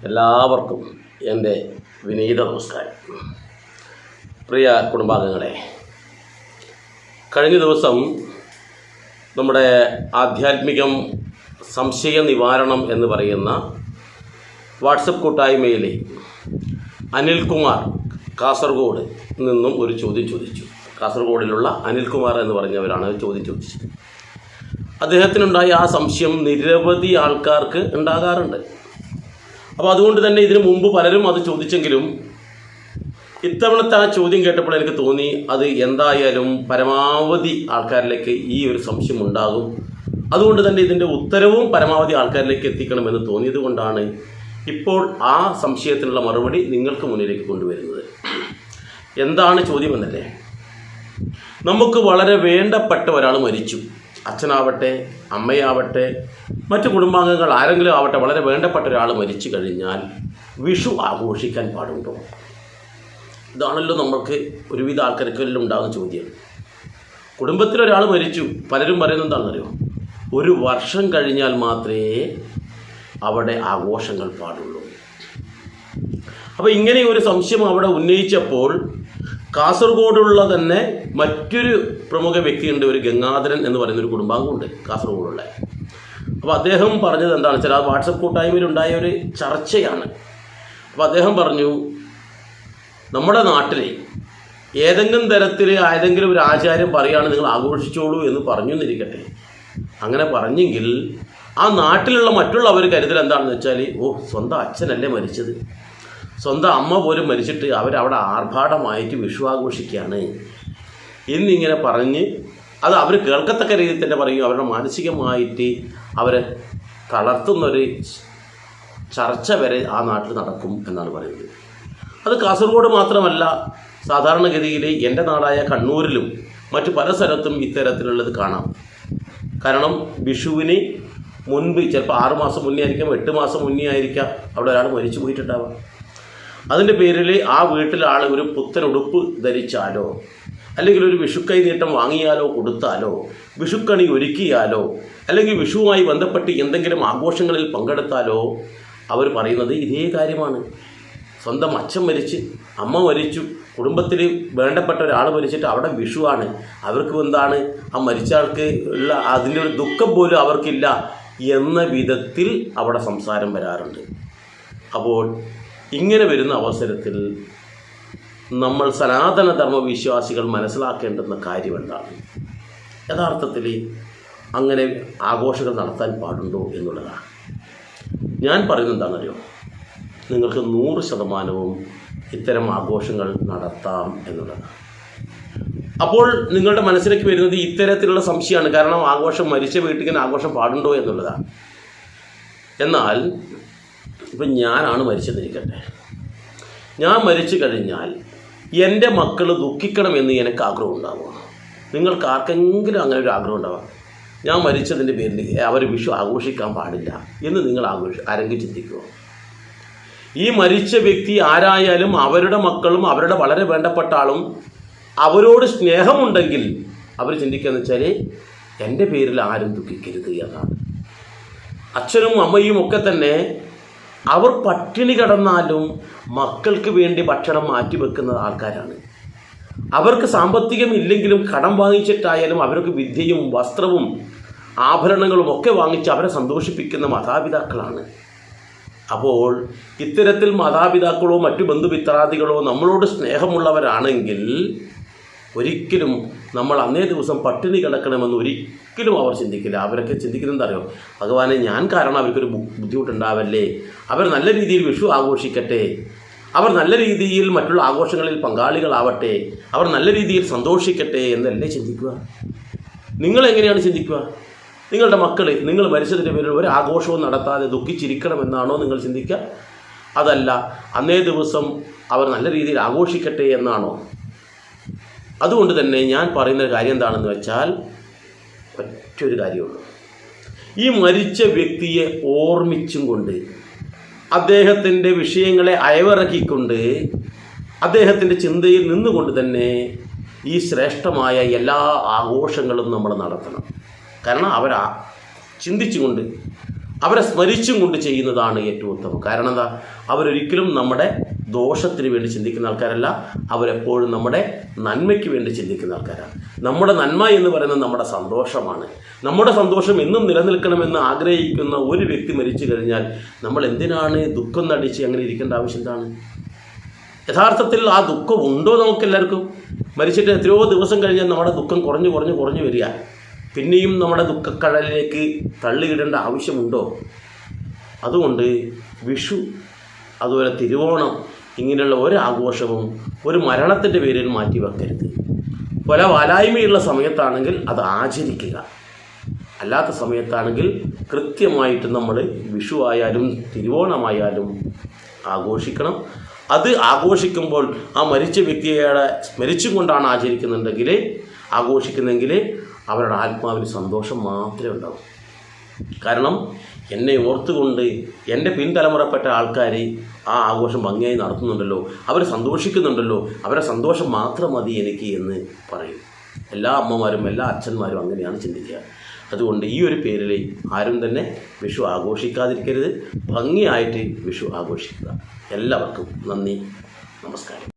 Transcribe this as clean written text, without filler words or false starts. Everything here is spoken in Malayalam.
എല്ലാവർക്കും എൻ്റെ വിനീത നമസ്കാരം. പ്രിയ കുടുംബാംഗങ്ങളെ, കഴിഞ്ഞ ദിവസം നമ്മുടെ ആധ്യാത്മികം സംശയ നിവാരണം എന്ന് പറയുന്ന വാട്സപ്പ് കൂട്ടായ്മയിലെ അനിൽകുമാർ കാസർഗോഡ് നിന്നും ഒരു ചോദ്യം ചോദിച്ചു. കാസർഗോഡിലുള്ള അനിൽകുമാർ എന്ന് പറഞ്ഞവരാണ് ചോദ്യം ചോദിച്ചത്. അദ്ദേഹത്തിനുണ്ടായ ആ സംശയം നിരവധി ആൾക്കാർക്ക് ഉണ്ടാകാറുണ്ട്. അപ്പോൾ അതുകൊണ്ട് തന്നെ ഇതിനു മുമ്പ് പലരും അത് ചോദിച്ചെങ്കിലും ഇത്തവണത്തെ ആ ചോദ്യം കേട്ടപ്പോൾ എനിക്ക് തോന്നി അത് എന്തായാലും പരമാവധി ആൾക്കാരിലേക്ക് ഈ ഒരു സംശയം ഉണ്ടാകും. അതുകൊണ്ട് തന്നെ ഇതിൻ്റെ ഉത്തരവും പരമാവധി ആൾക്കാരിലേക്ക് എത്തിക്കണമെന്ന് തോന്നിയത് കൊണ്ടാണ് ഇപ്പോൾ ആ സംശയത്തിനുള്ള മറുപടി നിങ്ങൾക്ക് മുന്നിലേക്ക് കൊണ്ടുവരുന്നത്. എന്താണ് ചോദ്യം എന്നല്ലേ? നമുക്ക് വളരെ വേണ്ടപ്പെട്ട ഒരാൾ മരിച്ചു. അച്ഛനാവട്ടെ, അമ്മയാവട്ടെ, മറ്റു കുടുംബാംഗങ്ങൾ ആരെങ്കിലും ആവട്ടെ, വളരെ വേണ്ടപ്പെട്ട ഒരാൾ മരിച്ചു കഴിഞ്ഞാൽ വിഷു ആഘോഷിക്കാൻ പാടുണ്ടോ? ഇതാണല്ലോ നമ്മൾക്ക് ഒരുവിധ ആൾക്കാർക്കെല്ലാം ഉണ്ടാകുന്ന ചോദ്യം. കുടുംബത്തിലൊരാൾ മരിച്ചു, പലരും പറയുന്നത് എന്താണെന്നറിയോ? 1 വർഷം കഴിഞ്ഞാൽ മാത്രമേ അവിടെ ആഘോഷങ്ങൾ പാടുള്ളൂ. അപ്പോൾ ഇങ്ങനെ ഒരു സംശയം അവിടെ ഉന്നയിച്ചപ്പോൾ കാസർഗോഡുള്ള തന്നെ മറ്റൊരു പ്രമുഖ വ്യക്തിയുണ്ട്, ഒരു ഗംഗാധരൻ എന്ന് പറയുന്നൊരു കുടുംബാംഗമുണ്ട് കാസർഗോഡുള്ള. അപ്പോൾ അദ്ദേഹം പറഞ്ഞത് എന്താണെന്ന് വെച്ചാൽ, ആ വാട്സപ്പ് കൂട്ടായ്മയിലുണ്ടായ ഒരു ചർച്ചയാണ്. അപ്പോൾ അദ്ദേഹം പറഞ്ഞു, നമ്മുടെ നാട്ടിൽ ഏതെങ്കിലും തരത്തിൽ ഏതെങ്കിലും ഒരു ആചാര്യം പറയുകയാണ് നിങ്ങൾ ആഘോഷിച്ചോളൂ എന്ന് പറഞ്ഞു എന്നിരിക്കട്ടെ. അങ്ങനെ പറഞ്ഞെങ്കിൽ ആ നാട്ടിലുള്ള മറ്റുള്ളവർ കരുതൽ എന്താണെന്ന് വെച്ചാൽ, സ്വന്തം അച്ഛനല്ലേ മരിച്ചത്, സ്വന്തം അമ്മ പോലും മരിച്ചിട്ട് അവരവിടെ ആർഭാടമായിട്ട് വിഷു ആഘോഷിക്കുകയാണ് എന്നിങ്ങനെ പറഞ്ഞ് അത് അവർ കേൾക്കത്തക്ക രീതിയിൽ തന്നെ പറയും. അവരുടെ മാനസികമായിട്ട് അവരെ തളർത്തുന്നൊരു ചർച്ച വരെ ആ നാട്ടിൽ നടക്കും എന്നാണ് പറയുന്നത്. അത് കാസർഗോഡ് മാത്രമല്ല, സാധാരണഗതിയിൽ എൻ്റെ നാടായ കണ്ണൂരിലും മറ്റു പല സ്ഥലത്തും ഇത്തരത്തിലുള്ളത് കാണാം. കാരണം വിഷുവിന് മുൻപ് ചിലപ്പോൾ 6 മാസം മുന്നേ ആയിരിക്കാം, 8 മാസം മുന്നേ ആയിരിക്കാം അവിടെ ഒരാൾ മരിച്ചു പോയിട്ടുണ്ടാവാം. അതിൻ്റെ പേരിൽ ആ വീട്ടിലെ ആൾ ഒരു പുത്തൻ ഉടുപ്പ് ധരിച്ചാലോ, അല്ലെങ്കിൽ ഒരു വിഷുക്കൈ നീട്ടം വാങ്ങിയാലോ കൊടുത്താലോ, വിഷുക്കണി ഒരുക്കിയാലോ, അല്ലെങ്കിൽ വിഷുവുമായി ബന്ധപ്പെട്ട് എന്തെങ്കിലും ആഘോഷങ്ങളിൽ പങ്കെടുത്താലോ അവർ പറയുന്നത് ഇതേ കാര്യമാണ്. സ്വന്തം അച്ഛൻ മരിച്ച്, അമ്മ മരിച്ചു, കുടുംബത്തിൽ വേണ്ടപ്പെട്ട ഒരാൾ മരിച്ചിട്ട് അവിടെ വിഷുവാണ്, അവർക്ക് എന്താണ് ആ മരിച്ച ആൾക്ക് ഉള്ള അതിൻ്റെ ഒരു ദുഃഖം പോലും അവർക്കില്ല എന്ന വിധത്തിൽ അവിടെ സംസാരം വരാറുണ്ട്. അപ്പോൾ ഇങ്ങനെ വരുന്ന അവസരത്തിൽ നമ്മൾ സനാതനധർമ്മ വിശ്വാസികൾ മനസ്സിലാക്കേണ്ടുന്ന കാര്യം എന്താണ്? യഥാർത്ഥത്തിൽ അങ്ങനെ ആഘോഷങ്ങൾ നടത്താൻ പാടുണ്ടോ എന്നുള്ളതാണ്. ഞാൻ പറയുന്നത് എന്താണെന്നറിയോ? നിങ്ങൾക്ക് 100% ഇത്തരം ആഘോഷങ്ങൾ നടത്താം എന്നുള്ളതാണ്. അപ്പോൾ നിങ്ങളുടെ മനസ്സിലേക്ക് വരുന്നത് ഇത്തരത്തിലുള്ള സംശയമാണ്. കാരണം ആഘോഷം, മരിച്ച വീട്ടിൽ ആഘോഷം പാടുണ്ടോ എന്നുള്ളതാണ്. എന്നാൽ ഇപ്പം ഞാനാണ് മരിച്ചെന്നിരിക്കട്ടെ, ഞാൻ മരിച്ചു കഴിഞ്ഞാൽ എൻ്റെ മക്കൾ ദുഃഖിക്കണമെന്ന് എനിക്ക് ആഗ്രഹം ഉണ്ടാവുക. നിങ്ങൾക്ക് ആർക്കെങ്കിലും അങ്ങനെ ഒരു ആഗ്രഹം ഉണ്ടാവാം, ഞാൻ മരിച്ചതിൻ്റെ പേരിൽ അവർ വിഷു ആഘോഷിക്കാൻ പാടില്ല എന്ന് നിങ്ങൾ ആരെങ്കിലും ചിന്തിക്കുമോ? ഈ മരിച്ച വ്യക്തി ആരായാലും അവരുടെ മക്കളും അവരുടെ വളരെ വേണ്ടപ്പെട്ട ആളും അവരോട് സ്നേഹമുണ്ടെങ്കിൽ അവർ ചിന്തിക്കുകയെന്ന് വെച്ചാൽ എൻ്റെ പേരിൽ ആരും ദുഃഖിക്കരുത് എന്നാണ്. അച്ഛനും അമ്മയും ഒക്കെ തന്നെ അവർ പട്ടിണി കിടന്നാലും മക്കൾക്ക് വേണ്ടി ഭക്ഷണം മാറ്റിവെക്കുന്ന ആൾക്കാരാണ്. അവർക്ക് സാമ്പത്തികം ഇല്ലെങ്കിലും കടം വാങ്ങിച്ചിട്ടായാലും അവർക്ക് വിദ്യയും വസ്ത്രവും ആഭരണങ്ങളും ഒക്കെ വാങ്ങിച്ച് അവരെ സന്തോഷിപ്പിക്കുന്ന മാതാപിതാക്കളാണ്. അപ്പോൾ ഇത്തരത്തിൽ മാതാപിതാക്കളോ മറ്റു ബന്ധുമിത്രാദികളോ നമ്മളോട് സ്നേഹമുള്ളവരാണെങ്കിൽ ഒരിക്കലും നമ്മൾ അന്നേ ദിവസം പട്ടിണി കിടക്കണമെന്ന് ഒരിക്കലും അവർ ചിന്തിക്കില്ല. അവരൊക്കെ ചിന്തിക്കുന്നത് എന്താ അറിയോ? ഭഗവാനെ, ഞാൻ കാരണം അവർക്കൊരു ബുദ്ധിമുട്ടുണ്ടാവല്ലേ, അവർ നല്ല രീതിയിൽ വിഷു ആഘോഷിക്കട്ടെ, അവർ നല്ല രീതിയിൽ മറ്റുള്ള ആഘോഷങ്ങളിൽ പങ്കാളികളാവട്ടെ, അവർ നല്ല രീതിയിൽ സന്തോഷിക്കട്ടെ എന്നല്ലേ ചിന്തിക്കുക. നിങ്ങളെങ്ങനെയാണ് ചിന്തിക്കുക? നിങ്ങളുടെ മക്കൾ നിങ്ങൾ മരിച്ചതിൻ്റെ പേരിൽ ഒരു ആഘോഷവും നടത്താതെ ദുഃഖിച്ചിരിക്കണമെന്നാണോ നിങ്ങൾ ചിന്തിക്കുക? അതല്ല, അന്നേ ദിവസം അവർ നല്ല രീതിയിൽ ആഘോഷിക്കട്ടെ എന്നാണോ? അതുകൊണ്ട് തന്നെ ഞാൻ പറയുന്ന കാര്യം എന്താണെന്ന് വെച്ചാൽ ഒറ്റൊരു കാര്യമുള്ളൂ. ഈ മരിച്ച വ്യക്തിയെ ഓർമ്മിച്ചും കൊണ്ട്, അദ്ദേഹത്തിൻ്റെ വിഷയങ്ങളെ അയവിറക്കിക്കൊണ്ട്, അദ്ദേഹത്തിൻ്റെ ചിന്തയിൽ നിന്നുകൊണ്ട് തന്നെ ഈ ശ്രേഷ്ഠമായ എല്ലാ ആഘോഷങ്ങളും നമ്മൾ നടത്തണം. കാരണം ചിന്തിച്ചുകൊണ്ട് അവരെ സ്മരിച്ചും കൊണ്ട് ചെയ്യുന്നതാണ് ഏറ്റവും ഉത്തമം. കാരണം എന്താ, അവരൊരിക്കലും നമ്മുടെ ദോഷത്തിന് വേണ്ടി ചിന്തിക്കുന്ന ആൾക്കാരല്ല, അവരെപ്പോഴും നമ്മുടെ നന്മയ്ക്ക് വേണ്ടി ചിന്തിക്കുന്ന ആൾക്കാരാണ്. നമ്മുടെ നന്മ എന്ന് പറയുന്നത് നമ്മുടെ സന്തോഷമാണ്. നമ്മുടെ സന്തോഷം എന്നും നിലനിൽക്കണമെന്ന് ആഗ്രഹിക്കുന്ന ഒരു വ്യക്തി മരിച്ചു കഴിഞ്ഞാൽ നമ്മൾ എന്തിനാണ് ദുഃഖം നടിച്ച് അങ്ങനെ ഇരിക്കേണ്ട ആവശ്യം എന്താണ്? യഥാർത്ഥത്തിൽ ആ ദുഃഖം ഉണ്ടോ നമുക്കെല്ലാവർക്കും? മരിച്ചിട്ട് എത്രയോ ദിവസം കഴിഞ്ഞാൽ നമ്മുടെ ദുഃഖം കുറഞ്ഞു വരിക. പിന്നെയും നമ്മുടെ ദുഃഖക്കടലിലേക്ക് തള്ളിയിടേണ്ട ആവശ്യമുണ്ടോ? അതുകൊണ്ട് വിഷു, അതുപോലെ തിരുവോണം, ഇങ്ങനെയുള്ള ഒരാഘോഷവും ഒരു മരണത്തിൻ്റെ പേരിൽ മാറ്റി വെക്കരുത്. പല വാലായ്മയുള്ള സമയത്താണെങ്കിൽ അത് ആചരിക്കുക, അല്ലാത്ത സമയത്താണെങ്കിൽ കൃത്യമായിട്ട് നമ്മൾ വിഷു ആയാലും തിരുവോണമായാലും ആഘോഷിക്കണം. അത് ആഘോഷിക്കുമ്പോൾ ആ മരിച്ച വ്യക്തിയെ സ്മരിച്ചും കൊണ്ടാണ് ആഘോഷിക്കുന്നെങ്കിൽ അവരുടെ ആത്മാവിന് സന്തോഷം മാത്രമേ ഉണ്ടാവും. കാരണം എന്നെ ഓർത്തുകൊണ്ട് എൻ്റെ പിൻതലമുറപ്പെട്ട ആൾക്കാർ ആ ആഘോഷം ഭംഗിയായി നടത്തുന്നുണ്ടല്ലോ, അവർ സന്തോഷിക്കുന്നുണ്ടല്ലോ, അവരുടെ സന്തോഷം മാത്രം മതി എനിക്ക് എന്ന് പറയും. എല്ലാ അമ്മമാരും എല്ലാ അച്ഛന്മാരും അങ്ങനെയാണ് ചിന്തിക്കുക. അതുകൊണ്ട് ഈ ഒരു പേരിൽ ആരും തന്നെ വിഷു ആഘോഷിക്കാതിരിക്കരുത്. ഭംഗിയായിട്ട് വിഷു ആഘോഷിക്കുക. എല്ലാവർക്കും നന്ദി, നമസ്കാരം.